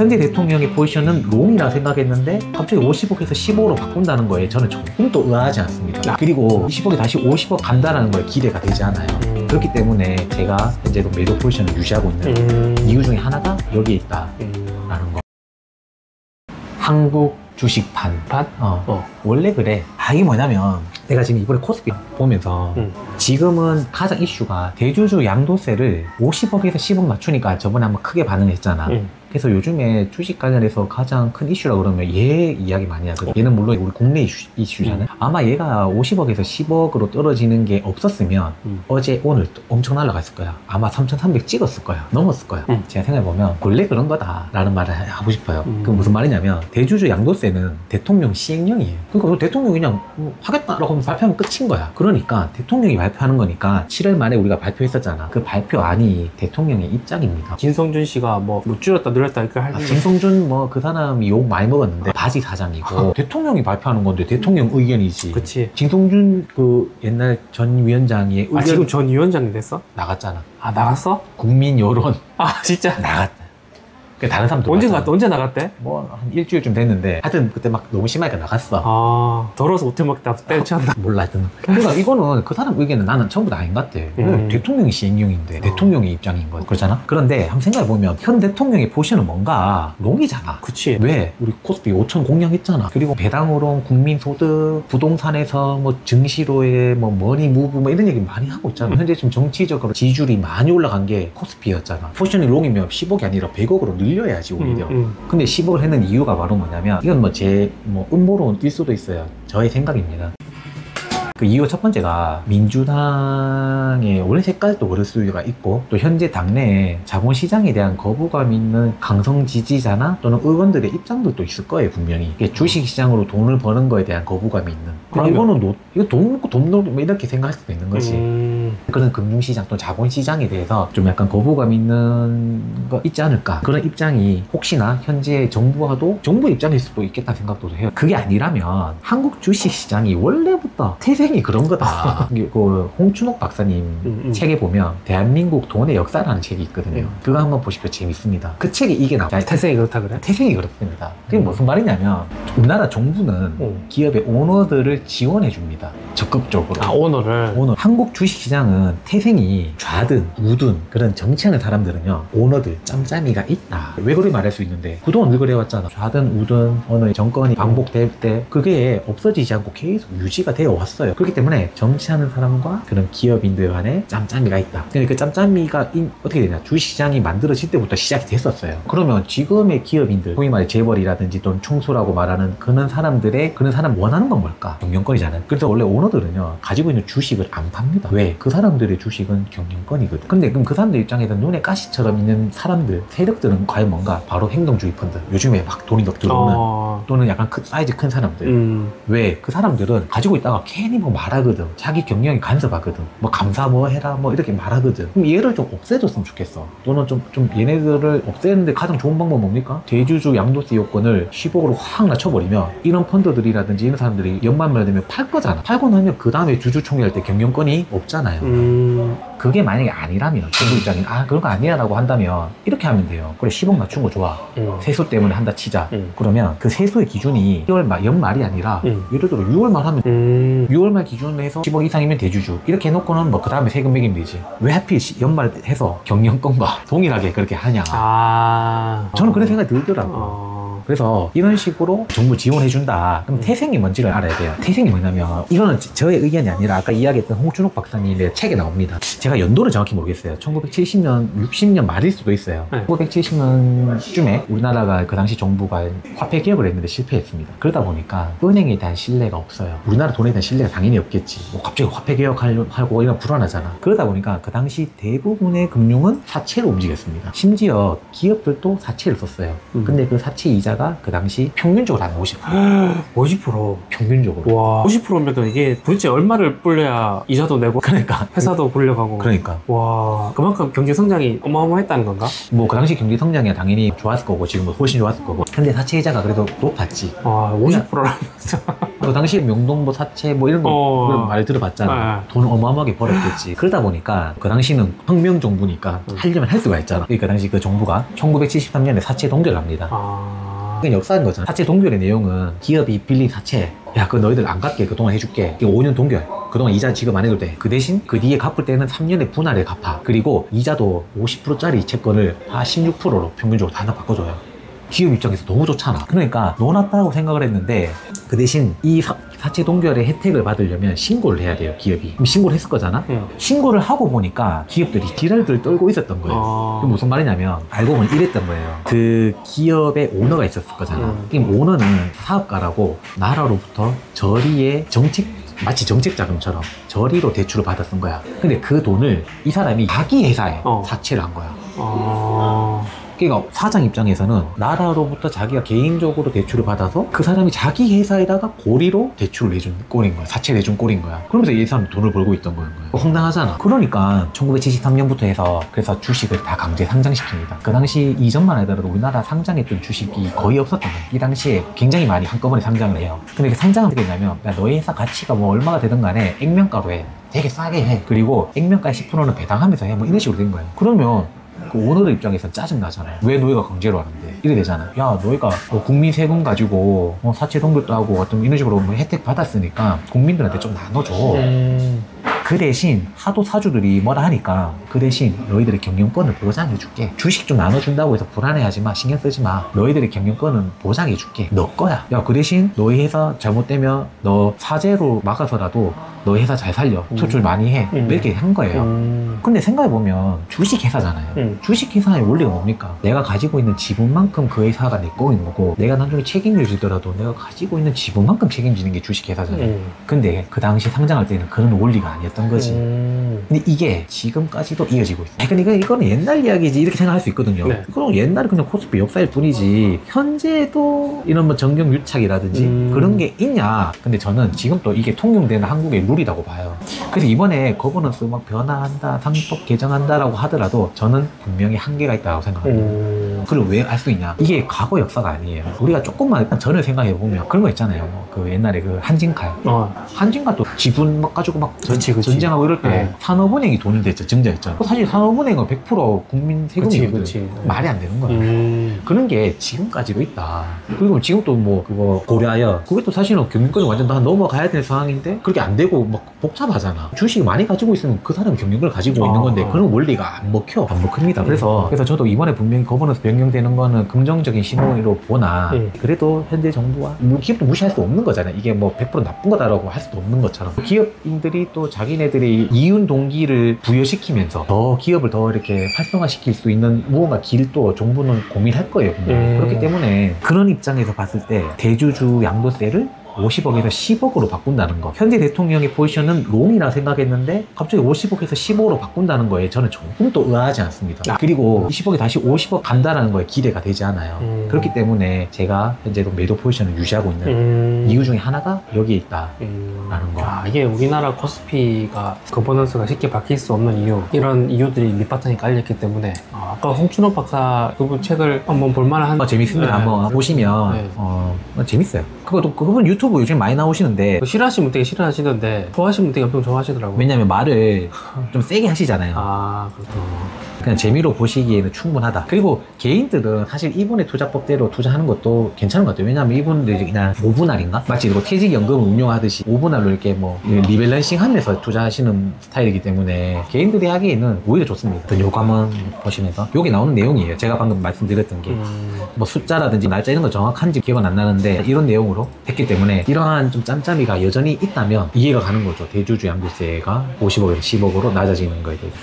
현재 대통령의 포지션은 롱이라 생각했는데 갑자기 50억에서 15억으로 바꾼다는 거에 저는 조금 더 의아하지 않습니다. 그리고 20억이 다시 50억 간다는 거에 기대가 되지 않아요. 그렇기 때문에 제가 현재도 매도 포지션을 유지하고 있는 이유 중에 하나가 여기에 있다라는 거. 한국 주식 반판? 원래 그래. 이게 뭐냐면 내가 지금 이번에 코스피 보면서 지금은 가장 이슈가 대주주 양도세를 50억에서 10억 낮추니까 저번에 한번 크게 반응했잖아. 그래서 요즘에 주식 관련해서 가장 큰 이슈라 그러면 얘 이야기 많이 하거든. 얘는 물론 우리 국내 이슈잖아요. 아마 얘가 50억에서 10억으로 떨어지는 게 없었으면 어제 오늘 엄청 날아갔을 거야. 아마 3,300 찍었을 거야. 넘었을 거야. 제가 생각해보면 원래 그런 거다라는 말을 하고 싶어요. 그 무슨 말이냐면 대주주 양도세는 대통령 시행령이에요. 그러니까 대통령이 그냥 하겠다라고 발표하면 끝인 거야. 그러니까 대통령이 발표하는 거니까 7월 말에 우리가 발표했었잖아. 그 발표안이 대통령의 입장입니다. 진성준 씨가 뭐 줄였다 늘렸다 이렇게 할 진성준 뭐 그 사람이 욕 많이 먹었는데 바지 사장이고 대통령이 발표하는 건데 대통령 의견이지. 그치. 진성준 그 옛날 전 위원장의 의견. 지금 전 위원장이 됐어? 나갔잖아. 나갔어? 국민 여론. 진짜? 나갔다. 다른 사람도 언제 나갔대? 뭐 한 일주일쯤 됐는데 하여튼 그때 막 너무 심하니까 나갔어. 더러워서 호텔 먹다 때려쳤다. 몰라 하여튼. 그러니까 이거는 그 사람 의견은 나는 전부 다 아닌 것 같아. 대통령이 시행령인데 대통령의 입장인 거지. 그렇잖아? 그런데 한번 생각해보면 현 대통령의 포지션은 뭔가 롱이잖아. 그치. 왜? 우리 코스피 5천 공략했잖아. 그리고 배당으로 국민소득, 부동산에서 뭐 증시로의 뭐 머니 무브 뭐 이런 얘기 많이 하고 있잖아. 현재 지금 정치적으로 지지율이 많이 올라간 게 코스피였잖아. 포지션이 롱이면 10억이 아니라 100억으로 늘려야지 오히려. 근데 10억을 했는 이유가 바로 뭐냐면 이건 뭐 제 음모론일 수도 있어요. 저의 생각입니다. 그 이유 첫 번째가 민주당의 원래 색깔도 그럴 수가 있고 또 현재 당내에 자본시장에 대한 거부감 있는 강성 지지자나 또는 의원들의 입장도 있을 거예요 분명히. 주식시장으로 돈을 버는 거에 대한 거부감이 있는. 이거는 이거 돈 먹고 돈 놀고 뭐 이렇게 생각할 수도 있는 거지. 그런 금융시장 또 자본시장에 대해서 좀 약간 거부감 있는 거 있지 않을까. 그런 입장이 혹시나 현재 정부와도 정부 입장일 수도 있겠다는 생각도 해요. 그게 아니라면 한국 주식시장이 원래부터 태생이 그런 거다. 그 홍춘옥 박사님 책에 보면 대한민국 돈의 역사라는 책이 있거든요. 그거 한번 보십시오. 재밌습니다. 그 책에 이게 나와요. 태생이 그렇다 그래? 태생이 그렇습니다. 그게 무슨 말이냐면 우리나라 정부는 기업의 오너들을 지원해 줍니다. 적극적으로. 오너를? 오너. 한국 주식시장은 태생이 좌든 우든 그런 정치하는 사람들은요 오너들 짬짬이가 있다. 왜 그렇게 말할 수 있는데 그동안 늘 그래왔잖아. 좌든 우든 어느 정권이 반복될 때 그게 없어지지 않고 계속 유지가 되어 왔어요. 그렇기 때문에 정치하는 사람과 그런 기업인들 간에 짬짬이가 있다. 근데 그 짬짬이가 어떻게 되냐. 주식시장이 만들어질 때부터 시작이 됐었어요. 그러면 지금의 기업인들, 소위 말해 재벌이라든지 또는 총수라고 말하는 그런 사람 원하는 건 뭘까? 경영권이잖아요. 그래서 원래 오너들은요 가지고 있는 주식을 안 팝니다. 왜? 그 사람들의 주식은 경영권이거든. 근데 그럼 그 사람들 입장에서 눈에 가시처럼 있는 사람들, 세력들은 과연 뭔가? 바로 행동주의 펀드. 요즘에 막 돈이 막 들어오는 또는 약간 사이즈 큰 사람들. 왜? 그 사람들은 가지고 있다가 괜히 뭐 말하거든. 자기 경영이 간섭하거든. 뭐 감사 뭐 해라 뭐 이렇게 말하거든. 그럼 얘를 좀 없애줬으면 좋겠어. 또는 좀 얘네들을 없애는데 가장 좋은 방법 뭡니까? 대주주 양도세 요건을 10억으로 확 낮춰버리면 이런 펀드들이라든지 이런 사람들이 연말말 되면 팔 거잖아. 팔고 나면 그 다음에 주주총회할 때 경영권이 없잖아요. 그게 만약에 아니라면 정부 입장이 그런 거 아니야 라고 한다면 이렇게 하면 돼요. 그래 10억 낮춘 거 좋아. 세수 때문에 한다 치자. 그러면 그 세수의 기준이 10월 말 연말이 아니라 예를 들어 6월 말 하면 6월 말 기준으로 해서 10억 이상이면 대주주 이렇게 해놓고는 뭐 그 다음에 세금 매기면 되지. 왜 하필 연말 해서 경영권과 동일하게 그렇게 하냐. 저는 그런 생각이 들더라고요. 그래서 이런 식으로 정부 지원해준다. 그럼 태생이 뭔지를 알아야 돼요. 태생이 뭐냐면 이거는 저의 의견이 아니라 아까 이야기했던 홍춘옥 박사님의 책에 나옵니다. 제가 연도를 정확히 모르겠어요. 1970년, 60년 말일 수도 있어요. 1970년쯤에 우리나라가 그 당시 정부가 화폐 개혁을 했는데 실패했습니다. 그러다 보니까 은행에 대한 신뢰가 없어요. 우리나라 돈에 대한 신뢰가 당연히 없겠지. 뭐 갑자기 화폐 개혁하고 이런 불안하잖아. 그러다 보니까 그 당시 대부분의 금융은 사채로 움직였습니다. 심지어 기업들도 사채를 썼어요. 근데 그 사채 이자가 그 당시 평균적으로 한 50%. 50%? 평균적으로. 와, 50%면 이게 도대체 얼마를 불려야 이자도 내고 그러니까 회사도 굴려가고. 그러니까. 와, 그만큼 경제 성장이 어마어마했다는 건가? 뭐 그 당시 경제 성장이 당연히 좋았을 거고 지금은 훨씬 좋았을 거고. 근데 사채 이자가 그래도 높았지. 와, 50%라면서. 그 당시에 명동뭐 사채 뭐 이런 거 그런 말 들어봤잖아. 돈을 어마어마하게 벌었겠지. 그러다 보니까 그 당시는 혁명 정부니까 하려면 할 수가 있잖아. 그러니까 당시 그 정부가 1973년에 사채 동결을 합니다. 그게 역사인 거잖아. 사채 동결의 내용은 기업이 빌린 사채, 야, 그거 너희들 안 갚게 그동안 해줄게. 5년 동결. 그동안 이자 지급 안 해도 돼. 그 대신 그 뒤에 갚을 때는 3년의 분할에 갚아. 그리고 이자도 50%짜리 채권을 다 16%로 평균적으로 다 바꿔줘요. 기업 입장에서 너무 좋잖아. 그러니까 놓았다고 생각을 했는데 그 대신 이 사채 동결의 혜택을 받으려면 신고를 해야 돼요, 기업이. 그럼 신고를 했을 거잖아? 신고를 하고 보니까 기업들이 지랄들 떨고 있었던 거예요. 그게 무슨 말이냐면 알고 보니 이랬던 거예요. 그 기업의 오너가 있었을 거잖아. 그럼 오너는 사업가라고 나라로부터 저리의 마치 정책 자금처럼 저리로 대출을 받아 쓴 거야. 근데 그 돈을 이 사람이 자기 회사에 사채를 한 거야. 그러니까 사장 입장에서는 나라로부터 자기가 개인적으로 대출을 받아서 그 사람이 자기 회사에다가 고리로 대출을 내준 꼴인 거야. 사채 내준 꼴인 거야. 그러면서 이 사람이 돈을 벌고 있던 거예요. 황당하잖아. 그러니까 1973년부터 해서 그래서 주식을 다 강제 상장시킵니다. 그 당시 이전만 하더라도 우리나라 상장했던 주식이 거의 없었던 거예요. 이 당시에 굉장히 많이 한꺼번에 상장을 해요. 근데 상장은 어떻게 했냐면 야, 너희 회사 가치가 뭐 얼마가 되든 간에 액면가로 해. 되게 싸게 해. 그리고 액면가의 10%는 배당하면서 해. 뭐 이런 식으로 된 거예요. 그러면 그 오너들 입장에서 짜증나잖아요. 왜 너희가 강제로 하는데? 이래 되잖아. 야, 너희가 뭐 국민 세금 가지고 사채 동결도 하고 어떤 이런 식으로 뭐 혜택 받았으니까 국민들한테 좀 나눠줘. 그 대신 하도 사주들이 뭐라 하니까 그 대신 너희들의 경영권을 보장해줄게. 주식 좀 나눠준다고 해서 불안해하지 마. 신경 쓰지 마. 너희들의 경영권은 보장해줄게. 너 거야. 야, 그 대신 너희 회사 잘못되면 너 사재로 막아서라도 너희 회사 잘 살려. 수출 많이 해. 이렇게 한 거예요. 근데 생각해보면 주식 회사잖아요. 주식 회사의 원리가 뭡니까? 내가 가지고 있는 지분만큼 그 회사가 내 거인 거고 내가 나중에 책임을 지더라도 내가 가지고 있는 지분만큼 책임지는 게 주식 회사잖아요. 근데 그 당시 상장할 때는 그런 원리가 아니었던 거지. 근데 이게 지금까지도 이어지고 있어요. 그러니까 이거는 옛날 이야기지 이렇게 생각할 수 있거든요. 네. 그럼 옛날에 그냥 코스피 역사일 뿐이지 현재도 이런 뭐 정경유착이라든지 그런 게 있냐. 근데 저는 지금 또 이게 통용되는 한국의 룰이라고 봐요. 그래서 이번에 거버넌스 막 변화한다, 상법 개정한다라고 하더라도 저는 분명히 한계가 있다고 생각합니다. 그걸 왜 알 수 있냐? 이게 과거 역사가 아니에요. 우리가 조금만 전을 생각해보면 그런 거 있잖아요. 그 옛날에 그 한진칼. 한진칼도 지분 막 가지고 막 그치. 전쟁하고 이럴 때 산업은행이 돈을 댔죠. 증자했죠. 사실 산업은행은 100% 국민 세금이거든. 말이 안 되는 거야. 그런 게 지금까지도 있다. 그리고 지금도 뭐 그거 고려하여 그게 또 사실은 경영권이 완전 다 넘어가야 될 상황인데 그렇게 안 되고 막 복잡하잖아. 주식 많이 가지고 있으면 그 사람이 경영권을 가지고 있는 건데 그런 원리가 안 먹힙니다. 그래서 저도 이번에 분명히 거버넌스 변경되는 거는 긍정적인 신호로 보나 그래도 현재 정부와 기업도 무시할 수 없는 거잖아요. 이게 뭐 100% 나쁜 거다라고 할 수도 없는 것처럼 기업인들이 또 자기네들이 이윤 동기를 부여시키면서 더 기업을 더 이렇게 활성화시킬 수 있는 무언가 길도 정부는 고민할 거예요. 그렇기 때문에 그런 입장에서 봤을 때 대주주 양도세를 50억에서 10억으로 바꾼다는 거. 현재 대통령의 포지션은 롱이라 생각했는데 갑자기 50억에서 15억으로 바꾼다는 거에 저는 조금 또 의아하지 않습니다. 그리고 20억이 다시 50억 간다는 거에 기대가 되지 않아요. 그렇기 때문에 제가 현재도 매도 포지션을 유지하고 있는 이유 중에 하나가 여기에 있다라는 거. 이게 우리나라 코스피가 거버넌스가 쉽게 바뀔 수 없는 이유, 이런 이유들이 밑바탕에 깔렸기 때문에 아까 홍춘호 박사 그분 책을 한번 볼만한 재밌습니다. 한번 보시면 재밌어요. 그분 유튜브 요즘 많이 나오시는데 싫어하시면 되게 싫어하시던데 좋아하시면 되게 엄청 좋아하시더라고요. 왜냐면 말을 좀 세게 하시잖아요. 그렇구나. 그냥 재미로 보시기에는 충분하다. 그리고 개인들은 사실 이분의 투자법대로 투자하는 것도 괜찮은 것 같아요. 왜냐하면 이분들이 그냥 5분할인가? 마치 뭐 퇴직연금을 운용하듯이 5분할로 이렇게 뭐 리밸런싱 하면서 투자하시는 스타일이기 때문에 개인들이 하기에는 오히려 좋습니다. 요거 한번 보시면서 여기 나오는 내용이에요. 제가 방금 말씀드렸던 게 뭐 숫자라든지 날짜 이런 거 정확한지 기억은 안 나는데 이런 내용으로 했기 때문에 이러한 좀 짬짬이가 여전히 있다면 이해가 가는 거죠. 대주주 양도세가 50억에서 10억으로 낮아지는 거에 대해서.